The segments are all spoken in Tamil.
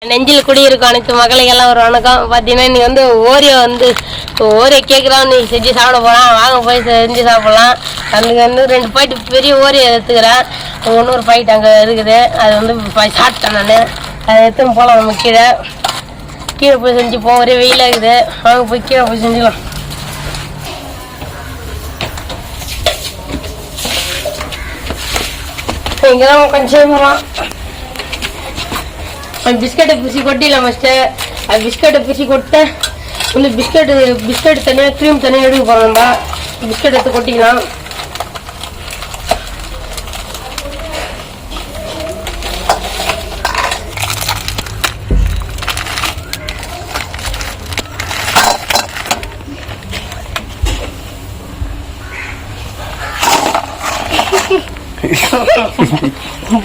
நெஞ்சில் குடியிருக்கும் அனைத்து மக்களுக்கெல்லாம் ஒரு வணக்கம். பார்த்தீங்கன்னா இன்னைக்கு வந்து ஓரியோ கேக் தான் நீ செஞ்சு சாப்பிட போகலாம். வாங்க போய் செஞ்சு சாப்பிட்லாம். அதுக்கு வந்து 2 பாக்கெட் பெரிய ஓரியோ எடுத்துக்கிறேன். இன்னொரு பாக்கெட் அங்கே இருக்குது. அது வந்து சாப்பிட்டேன் நான். அதை எடுத்துன்னு போகலாம். நம்ம கீழே போய் செஞ்சுப்போம். ஒரே வெயிலாக இருக்குது. வாங்க போய் கீழே போய் செஞ்சுக்கலாம். இங்கே தான் கொஞ்சம் செய்யலாம். பிஸ்கட்டை பிரிச்சு கொட்டிடலாம். ஃபஸ்ட்டு அது பிஸ்கட்டை பிரிச்சு கொட்ட இல்லை பிஸ்கட் தனியாக க்ரீம் தனியாக எடுக்க போகிறோம்டா. பிஸ்கட் எடுத்து கொட்டிக்கலாம்.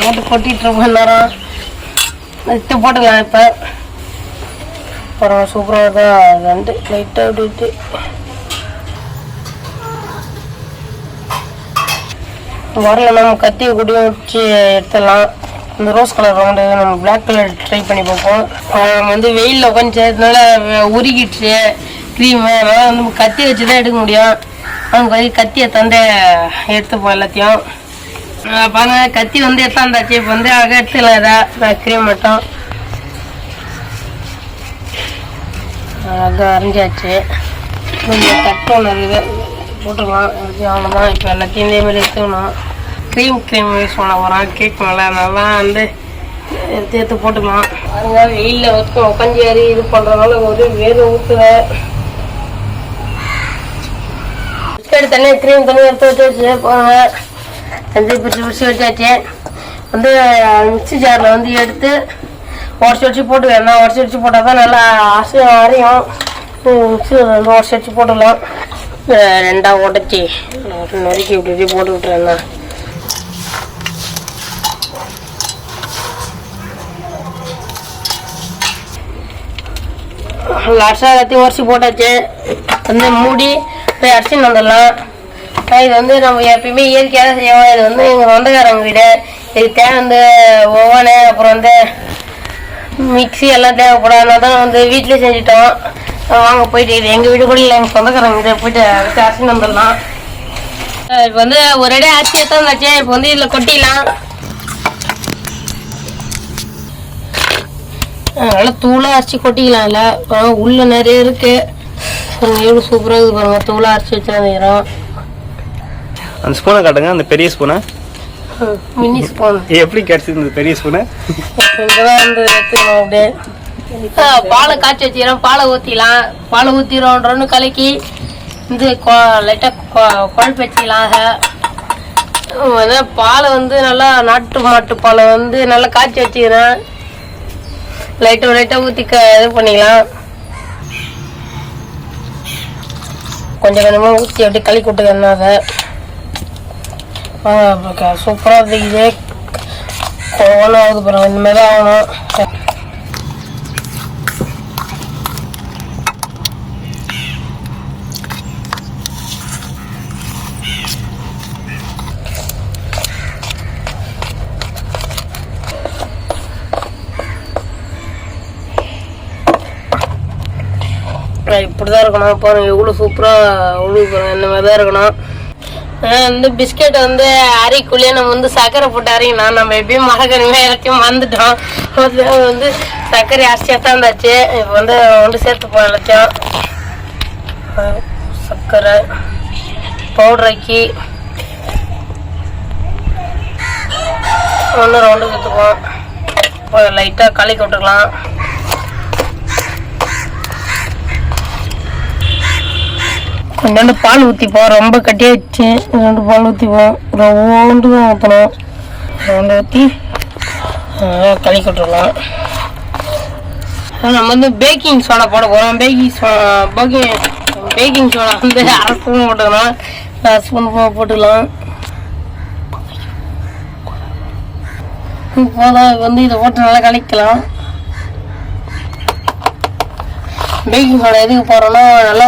போட்டு கொட்டிட்டு ரொம்ப நேரம் இட்டு போட்டுக்கலாம். இப்போ பரவாயில்ல, சூப்பராக தான். ரெண்டு லைட்டாக அப்படி விட்டு வரல. நம்ம கத்தியை கூட்டி வச்சு எடுத்துடலாம். இந்த ரோஸ் கலர் ரவுண்டு நம்ம பிளாக் கலர் ட்ரை பண்ணி பார்ப்போம். வந்து வெயிலில் உட்காந்து சேர்த்தனால உருகிடுச்சு க்ரீமு. அதனால் வந்து நம்ம கத்தி வச்சு தான் எடுக்க முடியும். அவங்க கத்தியை தந்தை எடுத்துப்போம் எல்லாத்தையும். பாருங்க, கத்தி வந்து எடுத்தாந்தாச்சு. இப்போ வந்து அழகாக எடுத்துக்கலாம். இதை க்ரீம் மட்டும் அழகாக அரைஞ்சாச்சு. கொஞ்சம் தட்டு ஒன்று இருக்குது, போட்டுக்கலாம். அவ்வளோதான். இப்போ எல்லாத்தையும் இதேமாதிரி எடுத்துக்கணும். க்ரீம் யூஸ் பண்ண போகிறோம். கேக் நல்லா வந்து எடுத்து போட்டுக்கலாம். பாருங்க, வெயிலில் உட்காந்து ஏறி இது பண்ணுறதுனால ஒரு வேறு ஊற்றுவேன். பிஸ்கட் தனியாக க்ரீம் தனியாக எடுத்து வச்சு போங்க. தந்தை பிரிச்சு வச்சாச்சு. வந்து மிக்சி ஜாரில் வந்து எடுத்து உடச்சி போட்டு வேணும். உடச்சி போட்டால் தான் நல்லா அரையும். மிக்சியில் வந்து உடச்சி போட்டுடலாம். 2ஆக உடச்சி நொறுக்கி இப்படி போட்டு விட்டுறேண்ணா. லாஸ்ட்டாக எல்லாத்தையும் உடச்சி போட்டாச்சு. வந்து மூடி போய் அரிசின்னு வந்துடலாம். இது வந்து நம்ம எப்பயுமே இயற்கையாக செய்வோம். இது வந்து எங்கள் சொந்தக்காரங்க வீடு. இதுக்கு தேவை வந்து ஓவனு, அப்புறம் வந்து மிக்சி எல்லாம் தேவைப்படாதுனா தான் வந்து வீட்டிலே செஞ்சுட்டோம். வாங்க போயிட்டு, இது எங்கள் வீடு கூட இல்லை, எங்கள் சொந்தக்காரங்க வீட்டை போயிட்டு அதுக்கு அரிசின்னு வந்துடலாம். இப்போ வந்து ஒரே அரிசியை தான் இருந்தாச்சு. இப்போ வந்து இதில் கொட்டிடலாம். நல்லா தூளாக அரிசி கொட்டிக்கலாம். இல்லை உள்ள நிறைய இருக்குது. எவ்வளோ சூப்பராக இருக்குது பாருங்கள். தூளாக அரிசி வச்சுருந்துக்கிறோம். அந்த ஸ்பூனை காட்டுங்க, அந்த பெரிய ஸ்பூனை. மினி ஸ்பூன் எப்படி கிடைச்சிருந்தது பெரிய ஸ்பூனை? அப்படியே பாலை காய்ச்சி வச்சுக்கிறோம். பாலை ஊற்றிக்கலாம். பாலை ஊற்றிடும்ன்றோன்னு கலக்கி வந்து லைட்டாக குழம்பு வச்சுக்கலாம். பாலை வந்து நல்லா நாட்டு மாட்டு பாலை வந்து நல்லா காய்ச்சி வச்சுக்கிறேன். லைட்டாக ஊற்றி இது பண்ணிக்கலாம். கொஞ்சம் கொஞ்சமாக ஊற்றி அப்படியே கலக்கி விட்டுக்கணும். அதை சூப்பராக இருக்குது. ஒன்றும் ஆகுது பாருங்க. இந்த மாதிரி தான் ஆகணும். இப்படிதான் இருக்கணும். பாருங்க எவ்வளோ சூப்பராக உழுவு பாருங்க. இந்த மாதிரி தான் இருக்கணும். வந்து பிஸ்கெட் வந்து அரைக்குள்ளேயே நம்ம வந்து சர்க்கரை போட்டு அரைக்கணும். நம்ம எப்பயும் மரக்கறிமே எல்லாத்தையும் மறந்துட்டோம். வந்து சர்க்கரை அரிசியாக தான் இருந்தாச்சு. இப்போ வந்து சேர்த்துப்போம் எல்லாத்தையும். சர்க்கரை பவுடராக்கி ஒன்று ரவுண்டு சேர்த்துப்போம். லைட்டாக கலக்கி விட்டுக்கலாம். கொஞ்சோண்டு பால் ஊற்றிப்போம். ரொம்ப கட்டியாச்சு. 2 பால் ஊற்றிப்போம். ரவுண்டு தான் ஊற்றணும். ரவுண்டு ஊற்றி கலக்கி விட்டுடலாம். நம்ம வந்து பேக்கிங் சோடா போட போகிறோம். பேக்கிங் சோடா வந்து 1/2 ஸ்பூன் போட்டுக்கலாம். 1/2 ஸ்பூன் போட்டுக்கலாம். இப்போதான் வந்து இதை போட்டு நல்லா கலக்கலாம். பேக்கிங் சோடா எதுக்கு போடுறோன்னா நல்லா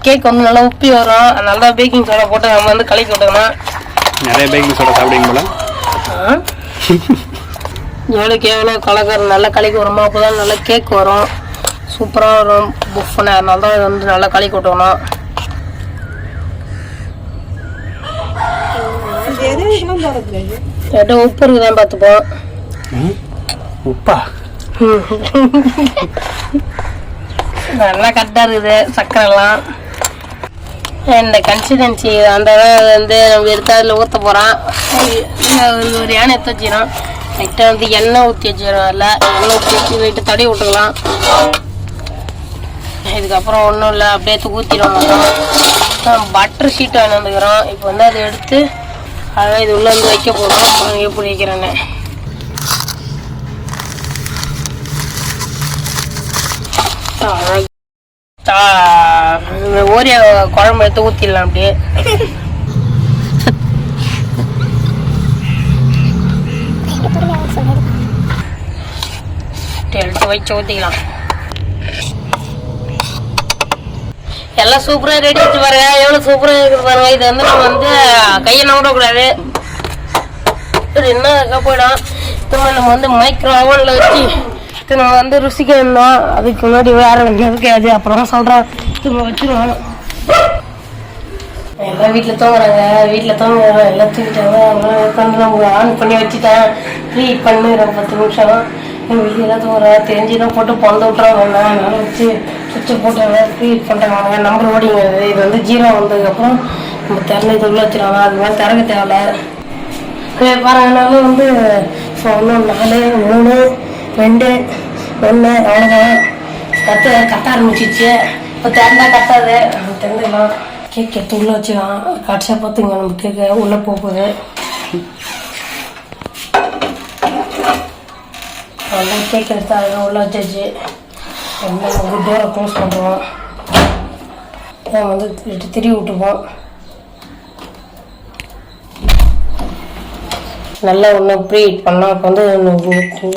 கேக் வந்து நல்லா உப்பி வரும். அதனால தான் பேக்கிங் சோடா போட்டு நம்ம வந்து கலக்கி விட்டுக்கணும். நிறைய பேக்கிங் சோடா சாப்பிடுங்க போல. எவ்வளோக்கு எவ்வளோ கலக்கற நல்லா கலக்கி வருமோ அப்போ தான் நல்லா கேக் வரும், சூப்பராக வரும் புஃப்னு. அதனால தான் இது வந்து நல்லா கலக்கி விட்டணும். உப்பு இருக்குதான் பார்த்துப்போம். உப்பா நல்லா கரெக்டாக இருக்குது சக்கரைலாம். இந்த கன்சிஸ்டன்சி அந்த வந்து நம்ம எடுத்து அதில் ஊற்ற போகிறோம். ஒரு யானை எடுத்து வச்சிடும். லைட்டாக வந்து எண்ணெய் ஊற்றி வச்சிடும். அதில் எண்ணெய் ஊற்றி வச்சு லைட்டு தடவி விட்டுக்கலாம். இதுக்கப்புறம் ஒன்றும் இல்லை, அப்படியே ஊற்றிடும். பட்டர் ஷீட் வாங்கி வந்துக்கிறோம். இப்போ வந்து அதை எடுத்து அதான் இது உள்ளே வந்து வைக்க போகிறோம். எப்படி வைக்கிறேன்னு ஓரிய குழம்பு எடுத்து ஊற்றிடலாம். அப்படியே எடுத்து வச்சு ஊற்றிக்கலாம். எல்லாம் சூப்பராக ரெடி வச்சு பாருங்க. எவ்வளோ சூப்பராக இருக்குது பாருங்க. இது வந்து நம்ம வந்து கையை நோடக்கூடாது, என்ன போயிடும். திரும்ப நம்ம வந்து மைக்ரோ ஓவனில் வச்சு நம்ம வந்து ருசிக்க இருந்தோம். அதுக்கு முன்னாடி வேற இருக்காது, அப்புறம் சொல்கிறோம். திரும்ப வச்சுருவோம். எல்லாம் வீட்டில் தூங்குறாங்க, வீட்டில் தூங்குறாங்க, எல்லாம் தூங்கிட்டாங்க. உட்காந்து நம்ம ஆன் பண்ணி வச்சுட்டேன். ப்ரீ பண்ணிடுறேன் 10 நிமிஷம். எங்கள் வீட்டில் தூங்குறேன், தெரிஞ்சுதான் போட்டு பொந்து விட்றாங்க. அதனால வச்சு சுவிட்சை போட்டு ப்ரீ பண்ணுறாங்க. நம்பர் ஓடிங்க. இது வந்து 0 வந்ததுக்கப்புறம் நம்ம திறந்து இது உள்ள வச்சுருவாங்க. அது மாதிரி திறக்க தேவையில்ல. பாருங்கனால வந்து 1 4 3 2 1 அவ்வளோதான். கத்த ஆரம்பிச்சிச்சு. இப்போ திறந்தா கத்தாது, திறந்துக்கலாம். கேக் எடுத்து உள்ளே வச்சுக்கலாம். கடைசியாக பார்த்துங்க நம்ம கேக்கு உள்ளே போகுது. அதெல்லாம் கேக் எடுத்து அதெல்லாம் உள்ளே வச்சாச்சு. நம்ம டோரை க்ளோஸ் பண்ணுறோம். வந்து திருவி விட்டுப்போம். நல்லா ஒன்று ப்ரீ ஹீட் பண்ணோம். இப்போ வந்து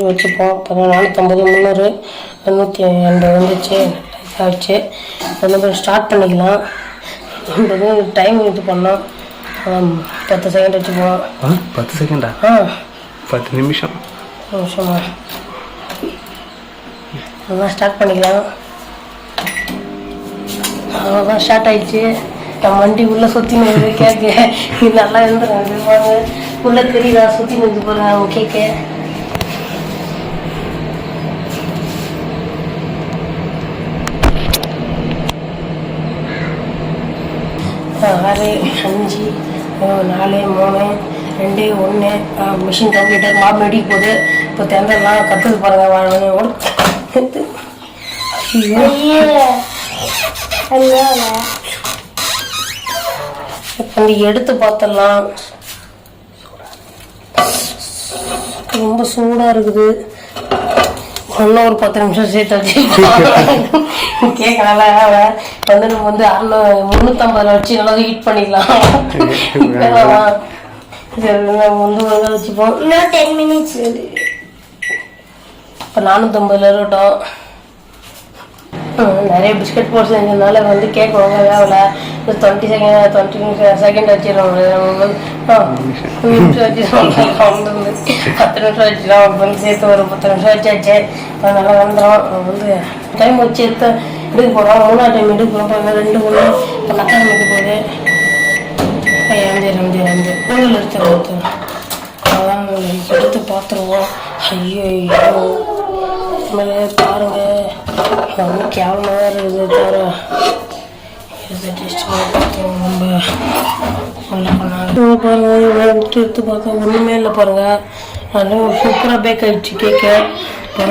வச்சுப்போம். இப்போ 450 300 180 வந்துச்சு. ஆச்சு. இப்போ ஸ்டார்ட் பண்ணிக்கலாம். நம்ம டைம் இது பண்ணோம். 10 செகண்ட் வச்சுப்போம். 10 செகண்டா? 10 நிமிஷமா? நல்லா ஸ்டார்ட் பண்ணிக்கலாம். அவ்வளோதான், ஸ்டார்ட் ஆயிடுச்சு. நம்ம வண்டி உள்ளே சுற்றி நின்று கேக்கு இது நல்லா இருந்துருவாங்க. உள்ளே தெரியுதா சுற்றி நின்று போகிறாங்க அவங்க கேக்கு. ஆறு 5 4 3 2 1 மிஷின் கம்ப்ளீட்டர் மாப் ரெடி போகுது. இப்போ திறந்தெல்லாம் கற்றுக்கு பாருங்க. வந்து எடுத்து பார்த்துடலாம். ரொம்ப சூடாக இருக்குது. இன்னும் ஒரு 10 நிமிஷம் சேர்த்து வச்சு கேட்கல. வந்து நம்ம வந்து 350 வச்சு நல்லா ஹீட் பண்ணிக்கலாம். நம்ம வந்து ஒழுங்காக வச்சுப்போம். இன்னும் 10 மினிட்ஸ். இப்போ 450 இருக்கட்டும். நிறைய பிஸ்கட் போட்டு செஞ்சதுனால வந்து கேக் வாங்க வேலை 20 செகண்ட் வச்சிடுவாங்க. 10 நிமிஷம் வச்சிருவாங்க. 10 நிமிஷம் வச்சிடும். வந்து சேர்த்து ஒரு 10 நிமிஷம் வச்சாச்சு. அதனால வந்துடும். வந்து டைம் வச்சு எடுக்க போகிறோம். 3ஆவது டைம் எடுக்க போகிறோம். 2 1 இப்போ கட்டாயம் எடுக்க போகுது. 5 பொங்கல் எடுத்து அதான் எடுத்து பார்த்துருவோம். ஐயோ பாருங்க, ரொம்ப கேவலமாக இருக்குது. தவிர இது டெஸ்ட் பார்த்தோம். நம்ம நல்லா பண்ணாங்க பாருங்க. எடுத்து பார்த்தோம், ஒன்றுமே இல்லை பாருங்க. அதனால சூப்பராக பேக் ஆகிடுச்சு கேக்கு.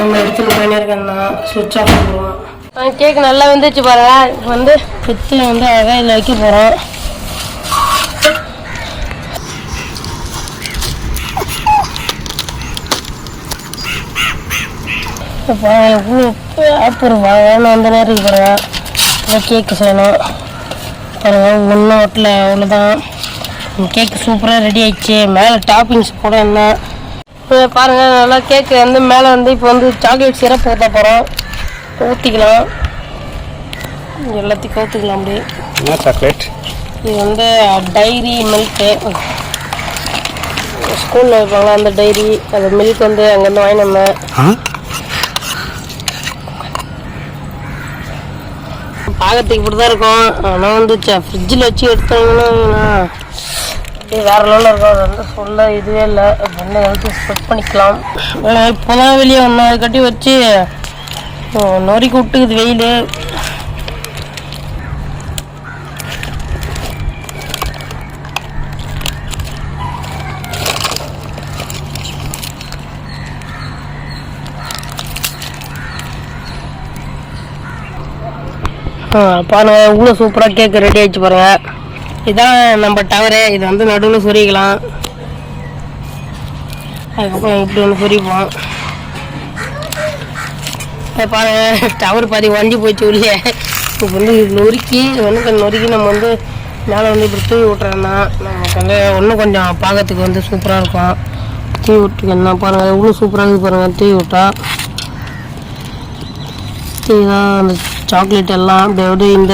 நம்ம எடுத்துன்னு போயினே இருக்கேன்னா சுவிட்ச் ஆஃப் பண்ணுவோம். கேக்கு நல்லா வந்துச்சு பாருங்க. வந்து பித்தில் வந்து அழகாக இதில் வைக்க போகிறோம். அப்புறம் வேணும் அந்த நேரம் பாருங்க. கேக்கு செய்யணும் பாருங்க. ஒன்றும் ஹோட்டலில் அவ்வளோதான். கேக்கு சூப்பராக ரெடி ஆயிடுச்சு. மேலே டாப்பிங்ஸ் போட என்ன பாருங்கள். நல்லா கேக்கு வந்து மேலே வந்து இப்போ வந்து சாக்லேட் சிரப் ஊற்ற போகிறோம். ஊற்றிக்கலாம், எல்லாத்தையும் ஊற்றிக்கலாம். அப்படி சாக்லேட் இது வந்து டைரி மில்க்கு ஸ்கூலில் வைப்பாங்க அந்த டைரி, அந்த மில்க் வந்து அங்கேருந்து வாங்கிட்டு வந்தேன். பார்க்கறதுக்கு இப்படி தான் இருக்கும். ஆனால் வந்து ஃப்ரிட்ஜில் வச்சு எடுத்தாங்கன்னா வேற லெவலில் இருக்கும். அது வந்து சொல்ல இதுவே இல்லை. என்ன எடுத்து ஸ்ப்ரெட் பண்ணிக்கலாம். இப்போ தான் வெளியே ஒன்று கட்டி வச்சு நொறுக்கி விட்டுக்குது வெயில். பாருங்க இவ்வளோ சூப்பராக கேக்கு ரெடி ஆகிடுச்சு பாருங்க. இதுதான் நம்ம டவரு. இது வந்து நடுவில் சொரிக்கலாம். அதுக்கப்புறம் இப்படி ஒன்று சொரிப்போம். பாருங்க டவர் பாதி வஞ்சி போயிடுச்சு உள்ளே. இப்போ வந்து நொறுக்கி நொறுக்கி நம்ம வந்து மேலே வந்து இப்படி தூவி விட்டுறோம்னா நமக்கு வந்து இன்னும் கொஞ்சம் பார்க்கறதுக்கு வந்து சூப்பராக இருக்கும். தூவி விட்டுக்கணும் பாருங்கள் இவ்வளோ சூப்பராக இருக்குது பாருங்கள். தூவி விட்டா இதுதான் அந்த சாக்லேட் எல்லாம் அப்படியே இந்த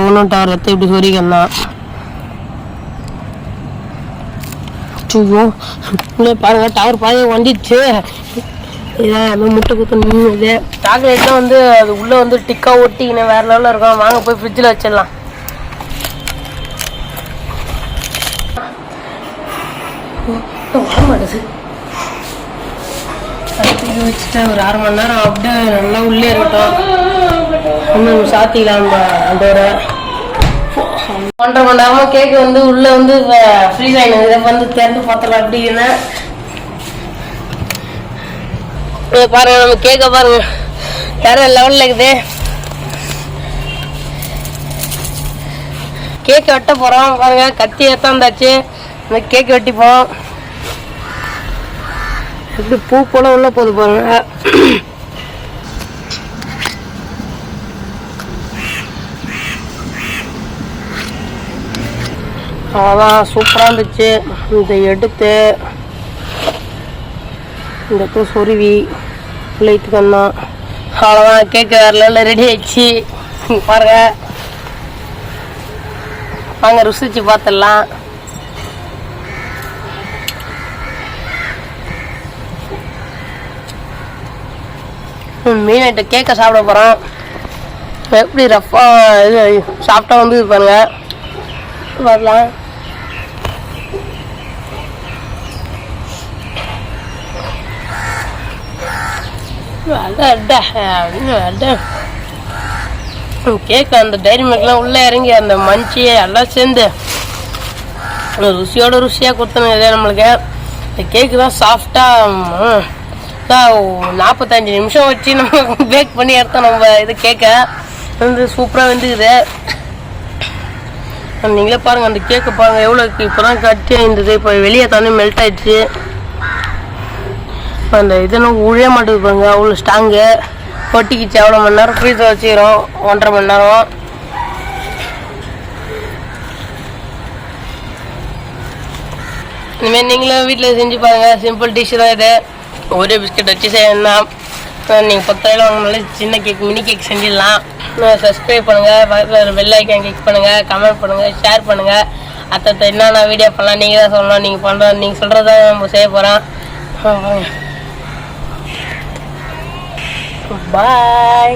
ஒன்றும் டவர் எடுத்து இப்படி சொரிக்கணும். இல்லை பாருங்க டவர் பாதி வந்துடுச்சு. இதான் முட்டை குத்து நின்று சாக்லேட்லாம் வந்து அது உள்ளே வந்து டிக்காக ஒட்டிக்கின்னு வேறு லெவலில் இருக்கும். வாங்க போய் ஃப்ரிட்ஜில் வச்சிடலாம். வரமாட்டேது வச்சுட்டு ஒரு 1/2 மணி நேரம் அப்படியே நல்லா உள்ளே இருக்கட்டும். இன்னும் சாத்திக்கலாம் அந்த ஒரு 1.5 மணி நேரமாக கேக்கு வந்து உள்ளே வந்து ஃப்ரீஸ் ஆகிடுது. இதை வந்து திறந்து பார்த்துலாம் அப்படின்னு பாருங்க. நம்ம கேக்க பாருங்க வேற லெவலில் இருக்குது. கேக்கு வெட்ட போகிறோம் பாருங்க. கத்தி ஏற்றாந்தாச்சு. இந்த கேக்கு வெட்டிப்போம். எப்படி பூ போல உள்ள போகுது பாருங்க. அவ்வளோதான் சூப்பராக இருந்துச்சு. இதை எடுத்து இந்த பூ சொருவி பிள்ளைக்கு வந்தோம். அவ்வளோதான் கேக்கு வேறு ரெடி ஆயிடுச்சு பாருங்க. வாங்க ருசிச்சு பார்த்துடலாம். மீன் ஐட்டம் கேக்கை சாப்பிட போகிறோம். எப்படி ரஃப்பாக இது சாப்பிட்டா வந்து பாருங்க வரலாம். கேக்கு அந்த டைரி மில்க்லாம் உள்ளே இறங்கி அந்த மஞ்சி எல்லாம் சேர்ந்து ருசியோட ருசியாக கொடுத்தனுங்க. இதே நம்மளுக்கு இந்த கேக்கு தான் சாஃப்டாக 45 நிமிஷம் வச்சு நம்ம பேக் பண்ணி எடுத்தோம். நம்ம இது கேக்க வந்து சூப்பராக வந்துக்குது. நீங்களே பாருங்கள் அந்த கேக்கு பாருங்கள் எவ்வளோ இருக்குது. இப்போ தான் கட்டி இருந்தது. இப்போ வெளியே தானே மெல்ட் ஆயிடுச்சு. அந்த இதெல்லாம் உழைய மாட்டேது பாருங்க. அவ்வளோ ஸ்ட்ராங்கு ஒட்டிக்கிச்சு. அவ்வளோ மணி நேரம் ஃப்ரீஸை வச்சுக்கிறோம். 1.5 மணி நேரம். இனிமேல் நீங்களும் வீட்டில் செஞ்சு பாருங்கள். சிம்பிள் டிஷ் தான் இது. ஒரே பிஸ்கட் வச்சு செய்யணும். நீங்கள் 10 ரூபாயில் வாங்கினால சின்ன கேக் மினி கேக் செஞ்சிடலாம். சப்ஸ்கிரைப் பண்ணுங்கள். பக்கத்தில் பெல் ஐக்கான் கிளிக் பண்ணுங்கள். கமெண்ட் பண்ணுங்கள். ஷேர் பண்ணுங்கள். அத்தத்தை என்னென்ன வீடியோ பண்ணலாம் நீங்கள் தான் சொல்லணும். நீங்கள் சொல்கிறது தான் நம்ம செய்ய போகிறோம். பாய்.